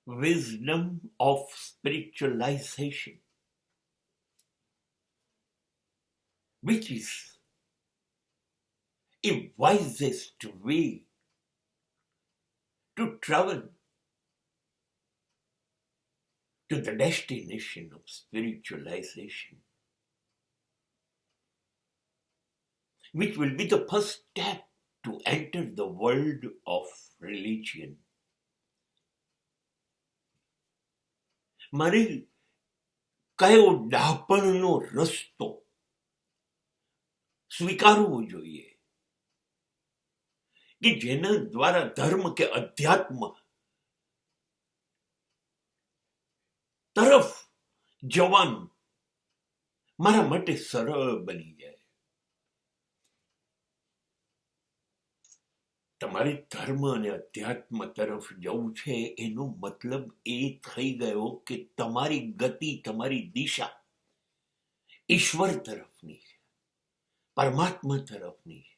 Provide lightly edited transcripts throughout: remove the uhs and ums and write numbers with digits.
wisdom of spiritualization, which is a wisest way to travel to the destination of spiritualization, which will be the first step to enter the world of religion. મારે કયો ડાપણનો રસ્તો સ્વીકારવો જોઈએ કે જેના દ્વારા ધર્મ કે અધ્યાત્મ તરફ જવાનું મારા માટે સરળ બની જાય. તમારે ધર્મ અને અધ્યાત્મ તરફ જવું છે એનો મતલબ એ થઈ ગયો કે તમારી ગતિ, તમારી દિશા ઈશ્વર તરફની છે, પરમાત્મા તરફની છે.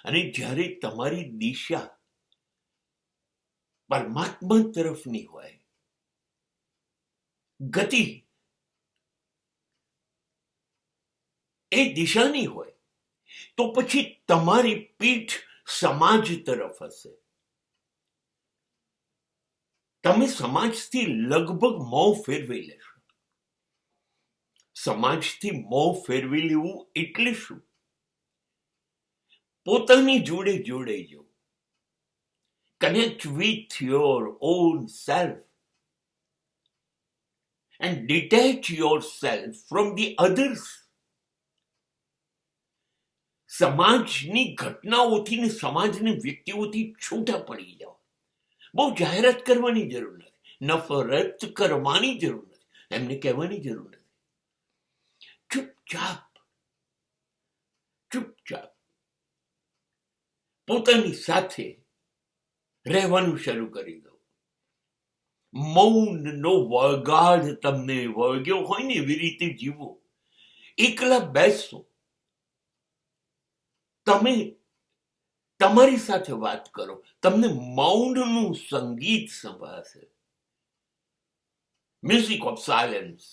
અને જ્યારે તમારી દિશા પરમાત્મા તરફની હોય, ગતિ એ દિશાની હોય, તો પછી તમારી પીઠ સમાજ તરફ હશે. તમે સમાજથી લગભગ મોં ફેરવી લેશો. સમાજથી મોં ફેરવી લેવું એટલે શું? પોતાની જોડે જોડે જો connect with your own self and detach yourself from the others. સમાજની ઘટનાઓથી ને સમાજની વ્યક્તિઓથી છૂટા પડી જાઓ. બહુ જાહેરાત કરવાની જરૂર નથી, નફરત કરવાની જરૂર નથી, એમને કહેવાની જરૂર નથી. ચૂપચાપ ચૂપચાપ પોતાની સાથે રહેવાનું શરૂ કરી દો. મૌનનો વગાડ તમને વળગ્યો હોય ને એવી રીતે જીવો. એકલા બેસો, તમે તમારી સાથે વાત કરો, તમને મૌનનું સંગીત સંભળાશે. Music of silence.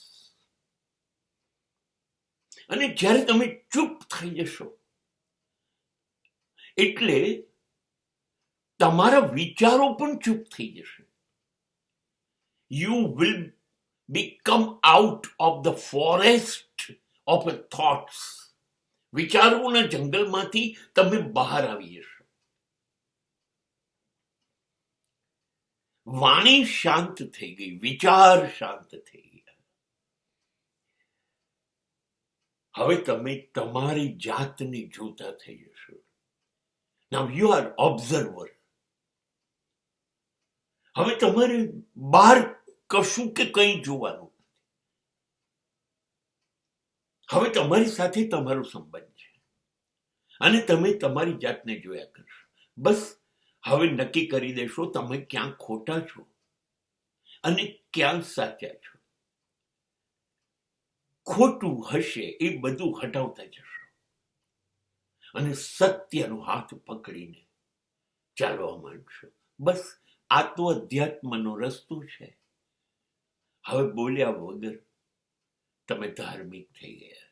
અને જ્યારે તમે ચૂપ થઈ જશો એટલે તમારા વિચારો પણ ચૂપ થઈ જશે. You will become out of the forest of thoughts. વિચારોના જંગલમાંથી તમે બહાર આવી જશો. વાણી શાંત થઈ ગઈ, વિચાર શાંત થઈ ગયા. હવે તમે તમારી જાતને જોતા થઈ જશો. Now you are observer. હવે તમારે બહાર કશું કે કંઈ જોવાનું નથી. હવે તમારી સાથે તમારો સંબંધ છે અને તમે તમારી જાતને જોયા કરશો. બસ હવે નક્કી કરી દેશો તમે ક્યાં ખોટા છો અને ક્યાં સાચા છો. ખોટું હશે એ બધું હટાવતા જશો અને સત્યનો હાથ પકડીને ચાલવા માંડશો. બસ આ તો અધ્યાત્મનો રસ્તો છે. હવે બોલ્યા વગર તમે ધાર્મિક થઈ ગયા.